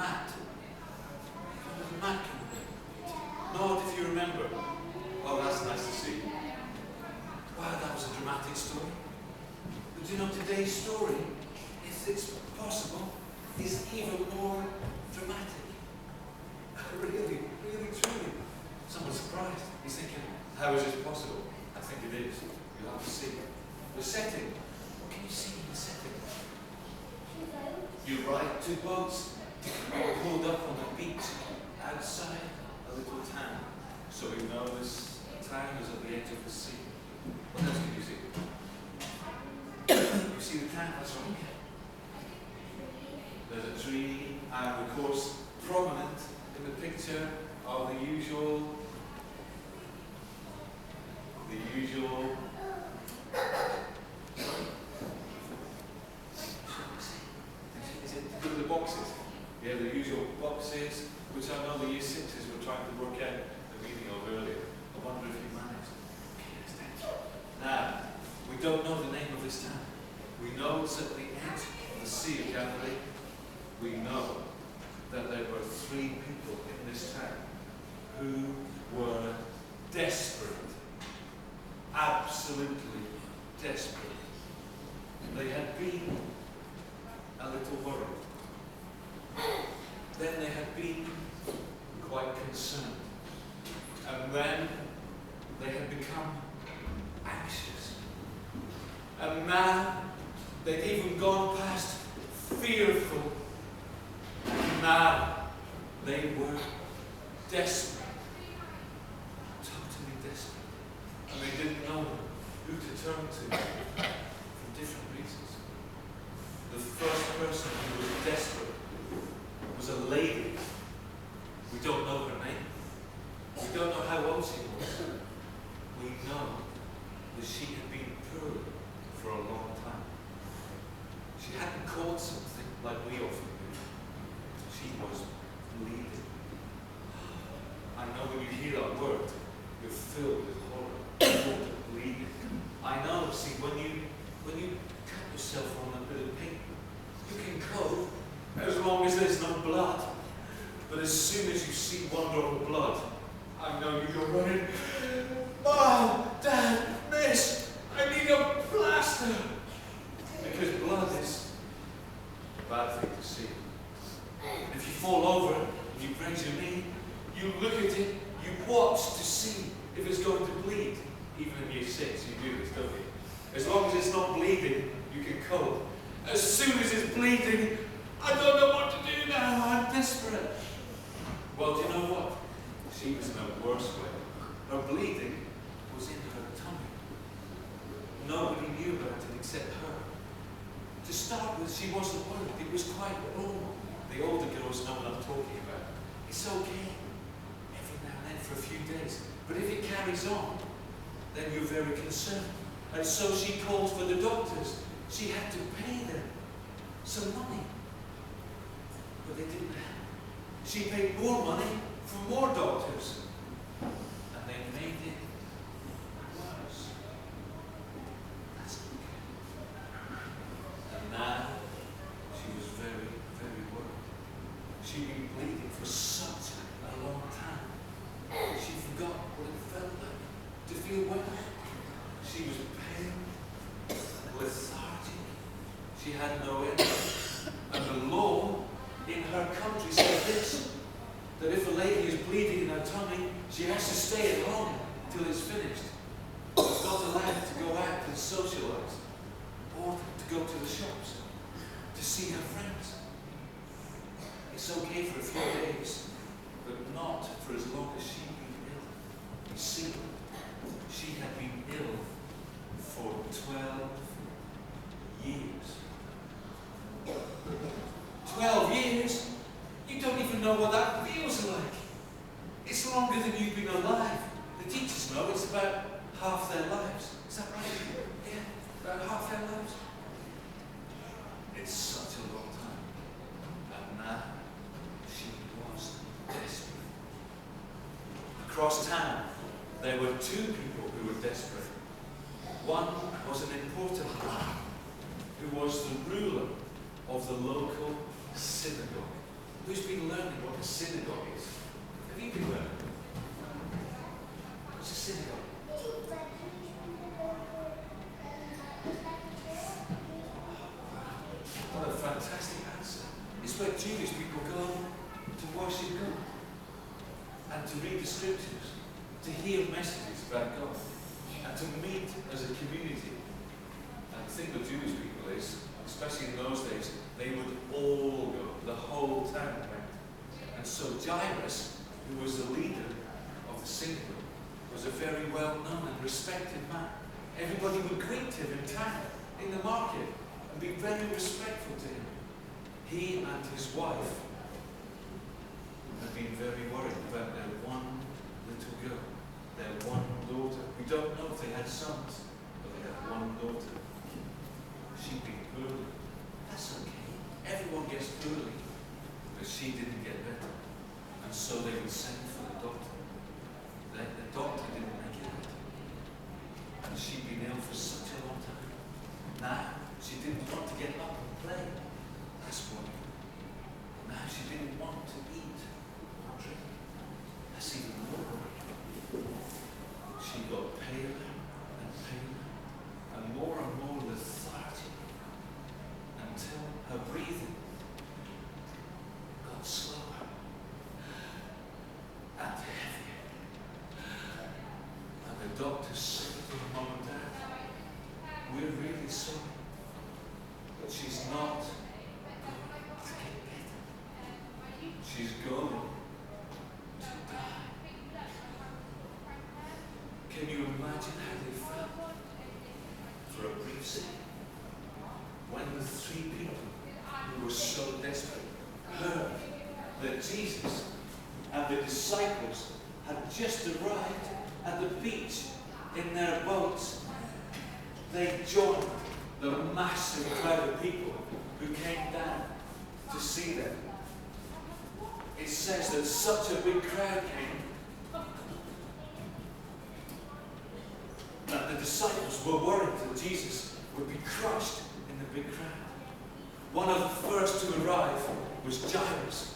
mat. A little mat. Not if you remember. Oh, that's nice to see. Wow, that was a dramatic story. But you know, today's story, if it's possible, is even more dramatic. Really, really, truly. Someone's surprised. He's thinking, how is this possible? I think it is. You'll have to see. The setting. What can you see in the setting? You ride two boats, pulled up on the beach outside a little town. So we know this town is at the edge of the sea. What else can you see? You see the town, that's right. There's a tree, and of course, prominent in the picture are the usual. Is it to do with the boxes? Yeah, the usual boxes, which I know the year sixes were trying to work out the meaning of earlier. I wonder if you managed. Now, we don't know the name of this town. We know it's at the edge of the Sea of Galilee. We know that there were 3 people in this town who were desperate. Absolutely desperate. They had been a little worried. Then they had been quite concerned. And then they had become anxious. And now they'd even gone past fearful. And now they were desperate. Totally desperate. And they didn't know who to turn to for different reasons. The first person who was desperate was a lady. We don't know her name. We don't know how old she was. We know that she had been poor for a long time. She hadn't caught something like we often do. She was bleeding. I know when you hear that word, you're filled with horror. Bleeding. I know, see, when you cut yourself on a bit of paper, you can cope as long as there's no blood. But as soon as you see one drop of blood, I know you go running. Mom, Dad, Miss, I need a plaster. Because blood is a bad thing to see. And if you fall over and you raise your knee, you look at it, you watch to see if it's going to bleed. Even in year 6, you do this, don't you? As long as it's not bleeding, you can cope. As soon as it's bleeding, I don't know what to do now, I'm desperate. Well, do you know what? She was in a worse way. Her bleeding was in her tummy. Nobody knew about it except her. To start with, she wasn't worried. It was quite normal. The older girls know what I'm talking about. It's okay every now and then for a few days. But if it carries on, then you're very concerned. And so she called for the doctors. She had to pay them some money. But they didn't help. She paid more money for more doctors. And they made it worse. That's okay. And now, she was very, very worried. She'd been bleeding for such a long time. She forgot what it felt like to feel well. She was pale, lethargic. She had no energy. And the law in her country said this, that if a lady is bleeding in her tummy, she has to stay at home till it's finished. She's not allowed to go out and socialise, or to go to the shops, to see her friends. It's okay for a few days, but not for as long as she'd been ill. You see, she had been ill for 12 years. 12 years? You don't even know what that feels like. It's longer than you've been alive. The teachers know it's about half their lives. Is that right? Yeah, about half their lives. It's such a long time. And now, she was desperate. Across town, there were 2 people who were desperate. One was an important man who was the ruler of the local synagogue. Who's been learning what a synagogue is? Have you been learning? What's a synagogue? What a fantastic answer. It's where Jewish people go to worship God and to read the scriptures, to hear messages about God, and to meet as a community. And the thing with Jewish people is, especially in those days, they would all go, the whole town went. And so Jairus, who was the leader of the synagogue, was a very well-known and respected man. Everybody would greet him in town, in the market, and be very respectful to him. He and his wife had been very worried about their one little girl, their one daughter. We don't know if they had sons, but they had one daughter. She'd been poorly. That's okay. Everyone gets poorly. But she didn't get better. And so they would send for the doctor. The doctor didn't make it better. And she'd been ill for such a long time. Now, she didn't want to get up and play. That's what. Now she didn't want to eat or drink. That's even more. She got paler and more lethargic until her breathing got slower and heavier. And the doctor said to her mom and dad, "We're really sorry, but she's not going to get better. She's going to die." Can you imagine how they felt for a brief second? When the three people who were so desperate heard that Jesus and the disciples had just arrived at the beach in their boats, they joined the massive crowd of people who came down to see them. It says that such a big crowd came that the disciples were worried that Jesus would be crushed in the big crowd. One of the first to arrive was Jairus.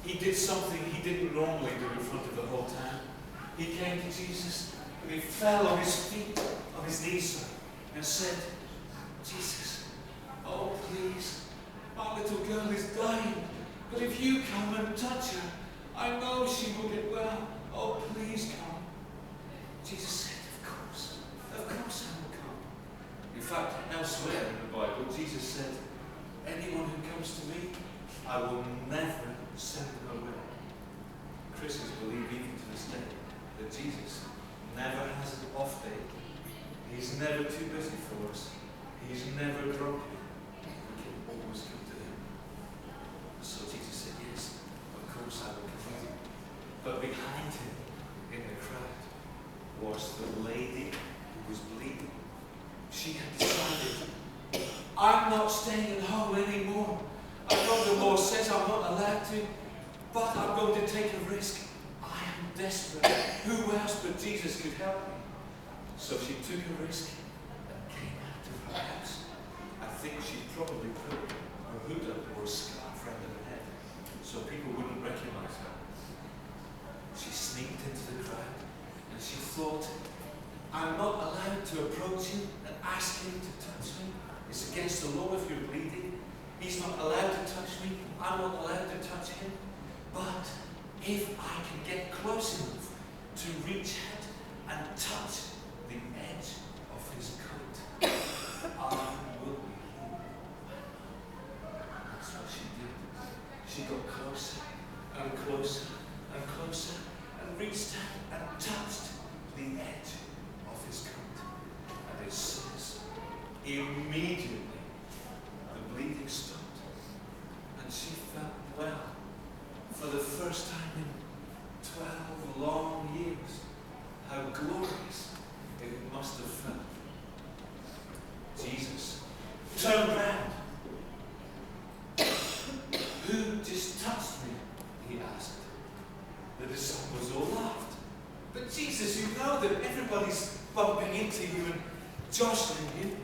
He did something he didn't normally do in front of the whole town. He came to Jesus and he fell on his feet, on his knees, and said, "Jesus, oh please, my little girl is dying, but if you come and touch her, I know she will get well. Oh please come." Jesus said, of course I will come. In fact, elsewhere in the Bible, Jesus said, "Anyone who comes to me, I will never send them away." Christians believe even to this day that Jesus never has an off day. He's never too busy for us. He's never grumpy. We can always come to him. So Jesus said, "Yes, of course I will come with you." But behind him, in the crowd, was the lady was bleeding. She had decided, "I'm not staying at home anymore. I know the law says I'm not allowed to, but I'm going to take a risk. I am desperate. Who else but Jesus could help me?" So she took a risk and came out of her house. I think she probably put her hood up or a scarf around her head so people wouldn't recognize her. She sneaked into the crowd and she thought, "I'm not allowed to approach him and ask him to touch me. It's against the law if you're bleeding. He's not allowed to touch me. I'm not allowed to touch him. But if I can get close enough to reach out and touch the edge of his coat, I will be healed." That's what she did. She got closer and closer and closer and reached out and touched the edge of his coat. And it says, immediately the bleeding stopped and she felt well for the first time in 12 long years. How glorious it must have felt. Jesus turned round. "Who just touched me?" he asked. The disciples all laughed. "But Jesus, you know that everybody's bumping into you and jostling you.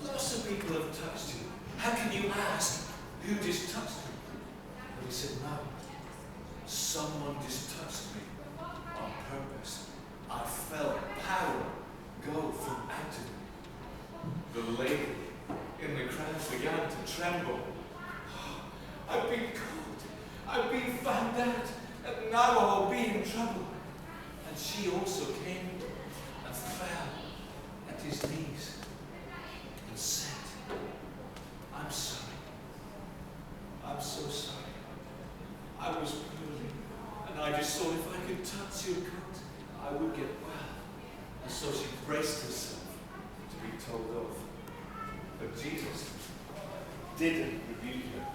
Lots of people have touched you. How can you ask who just touched me?" But he said, no. Someone just touched me on purpose. I felt power go from out of me. The lady in the crowd began to tremble. I've been caught. I've been found out. And now I'll be in trouble. And she also came and fell at his knees and said, I'm sorry. I'm so sorry. I was poorly, and I just thought if I could touch your coat, I would get well. And so she braced herself to be told off. But Jesus didn't rebuke her.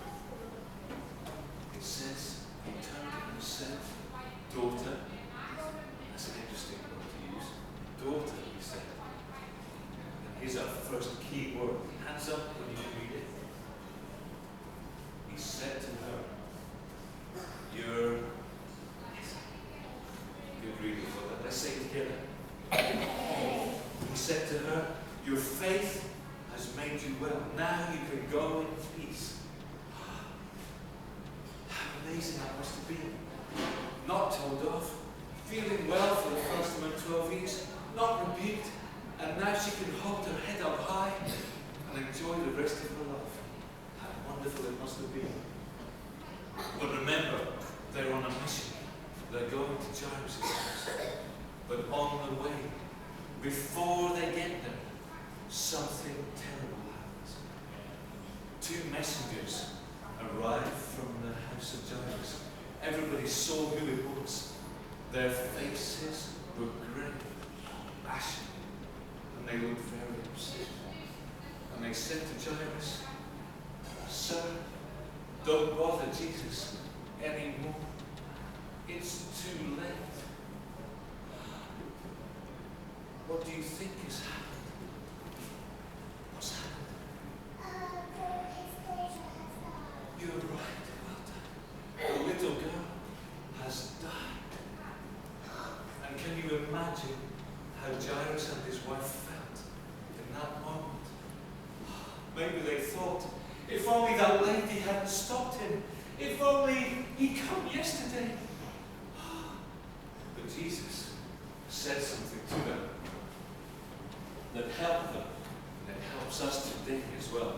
It says, he turned to her and said, daughter, that's an interesting word to use. Daughter, he said. And here's our first key word. Hands up when you read it. He said to her, you're good reading for that. Let's say it together. He said to her, your faith has made you well. Now you can go in peace. How amazing that must have been. Not told off, feeling well for the first time in 12 years, not rebuked, and now she can hold her head up high and enjoy the rest of her life. How wonderful it must have been. But remember, they're on a mission. They're going to Jairus' house. But on the way, before they get there, something terrible happens. Two messengers arrive from the house of Jairus. Everybody saw who it was. Their faces were grey, ashen, and they looked very upset. And they said to Jairus, Sir, don't bother Jesus anymore. It's too late. What do you think has happened? What's happened? You're right, well done. The little girl has died. And can you imagine how Jairus and his wife felt in that moment? Maybe they thought, if only that lady hadn't stopped him. If only he'd come yesterday. But Jesus said something to them that helped them, and it helps us today as well.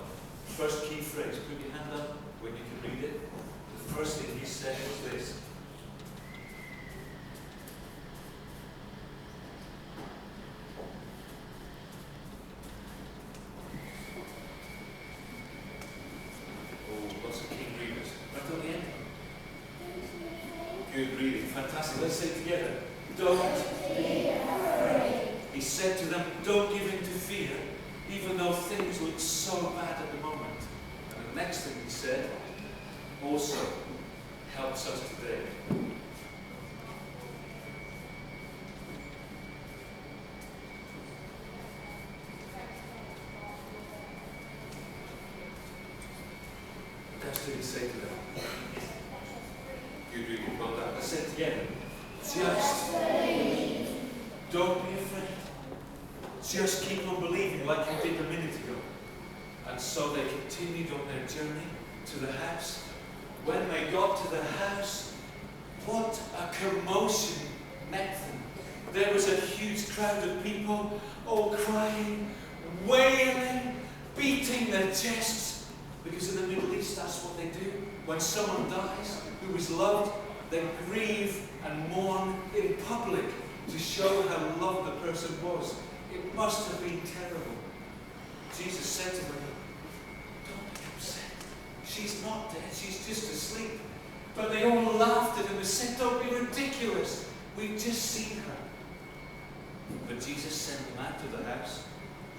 First key phrase, put your hand up when you can read it. The first thing he said was this. Good reading, fantastic. Let's say it together. Don't be afraid. He said to them, don't give in to fear, even though things look so bad at the moment. And the next thing he said also helps us today. What else did he say to them? Good reading, well done. Let's say it together. Just don't be afraid. Just keep on believing like you did a minute ago. And so they continued on their journey to the house. When they got to the house, what a commotion met them. There was a huge crowd of people, all crying, wailing, beating their chests. Because in the Middle East, that's what they do. When someone dies who is loved, they grieve and mourn in public to show how loved the person was. It must have been terrible. Jesus said to them, don't be upset. She's not dead, she's just asleep. But they all laughed at him and said, don't be ridiculous. We've just seen her. But Jesus sent them out to the house.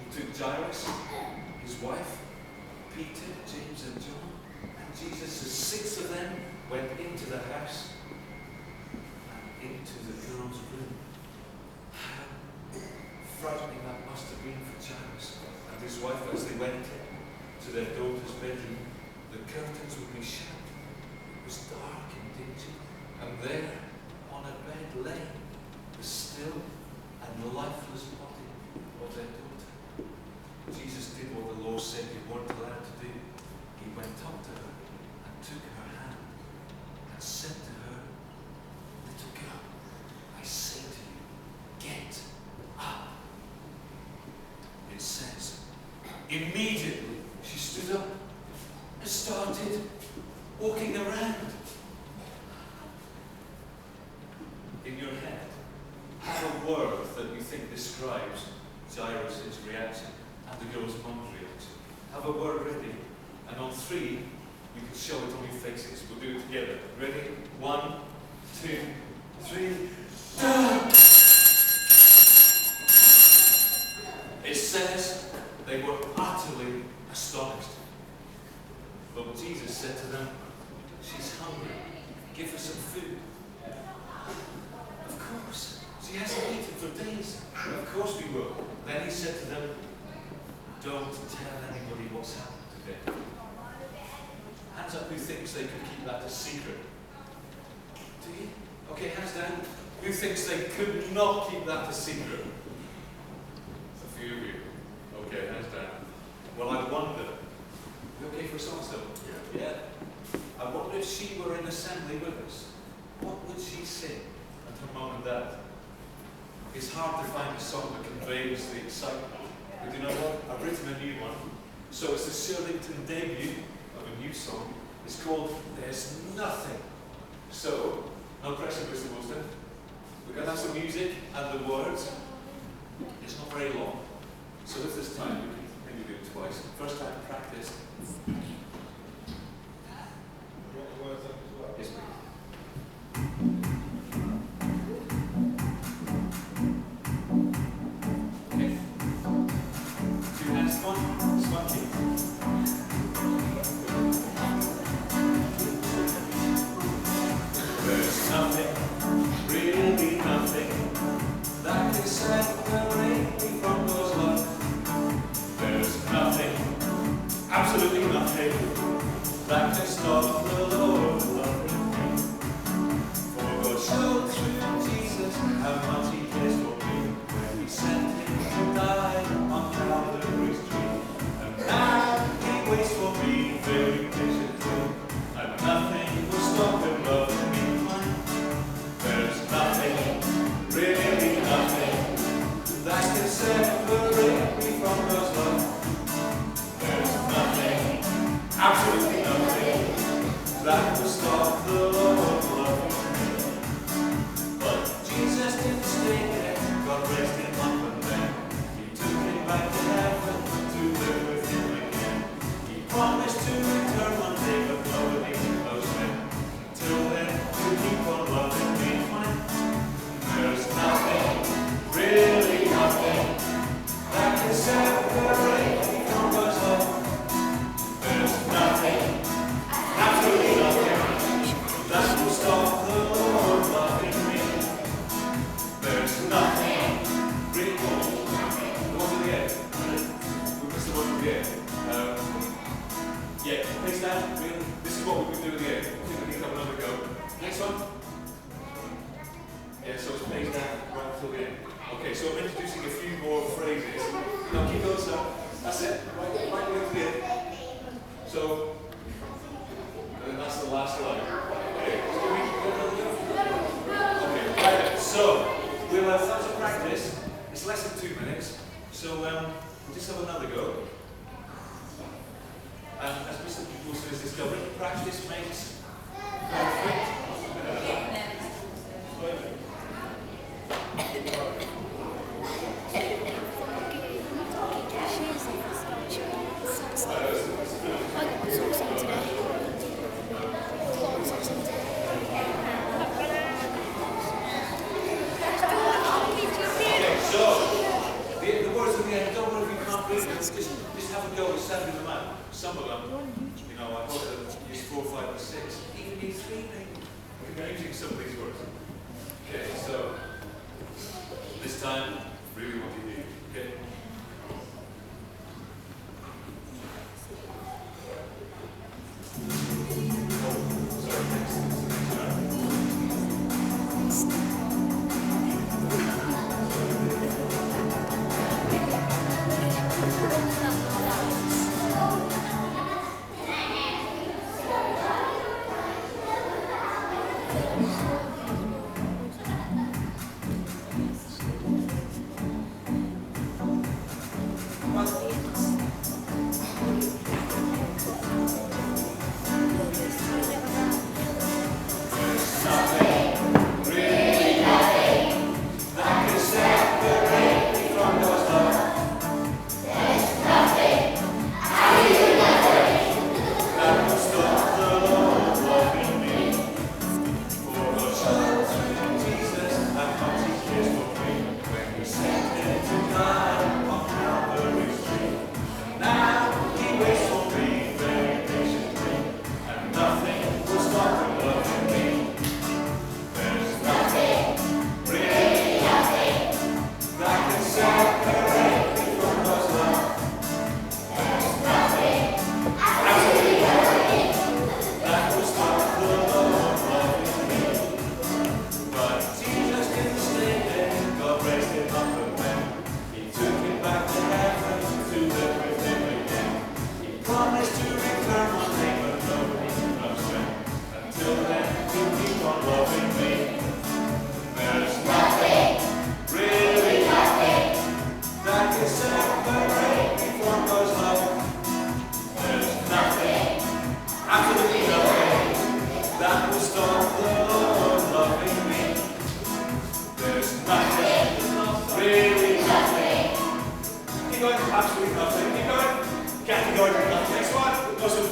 He took Jairus, his wife, Peter, James and John, and Jesus, the 6 of them, went into the house and into the girl's room. How frightening that must have been for Jairus and his wife as they went to their daughter's bedroom. The curtains would be shut. It was dark and dingy, and there, on a bed lay the still and lifeless body of their daughter. Jesus did what the law said you weren't allowed to do. He went up to her and took her hand stood up and started walking around. In your head, have a word that you think describes Jairus' reaction and the girl's mum's reaction. Have a word ready, and on 3, you can show it on your faces. We'll do it together. Ready? 1, 2, 3. It says they were utterly astonished. But Jesus said to them, "She's hungry. Give her some food." Of course. She hasn't eaten for days. Of course we will. Then he said to them, "Don't tell anybody what's happened today." Hands up who thinks they could keep that a secret. Do you? Okay, hands down. Who thinks they could not keep that a secret? A few of you. Okay, hands down. Well, I wonder. You okay for a song still? Yeah. I wonder if she were in assembly with us. What would she sing? And her mum and dad. It's hard to find a song that conveys the excitement. But you know what? I've written a new one. So it's the Shirlington debut of a new song. It's called There's Nothing. So, no pressure, Mr. Wilson. We're going to have some music and the words. It's not very long. So if there's time, we can maybe do it twice. First time practice. You want the words up as well? Yes, please. Okay. 2 hands, come on. Spunky. There's nothing, really nothing, that can separate me from God's love. There's nothing, absolutely nothing, that can stop the Lord loving me. For God showed through Jesus how much He cares for me when He sent Him to die on Calvary's tree. And now He waits for me very patiently, and nothing will stop Him loving me. There's nothing, really nothing, that can separate me from God's love. There's nothing, absolutely nothing, that will stop the Lord loving me. But Jesus didn't stay there, God raised Him up and then He took Him back to heaven to live with Him again. He promised to return one day, but nobody knows when. Till then, you keep on loving me. There's nothing, really nothing, that can separate me from God's love. There's nothing, absolutely nothing, that will stop the Lord loving me. There's nothing, really nothing. One to the end. We missed the one to the end. Yeah, face down, really. This is what we've been doing at the end. I think we can have another go. Next one. Yeah, so it's face down right until the end. Okay, so I'm introducing a few more phrases. Now keep those up. That's it. Right way to the end. So, and then that's the last line. Okay, right. So, we'll have lots of practice. It's less than 2 minutes. So, we'll just have another go. And as Mr. Wilson has discovered, practice makes perfect. Just have a go at sending them out. Some of them, you know, I thought that use 4, 5, or 6. Even need 3, maybe. We're using some of these words. Okay, so this time, really what you do. Okay. Oh, sorry, next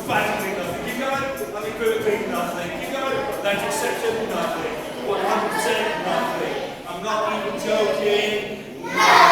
emphatically nothing. Keep going. Unequivocally nothing. Keep going. Without exception, nothing. 100% nothing. I'm not even joking.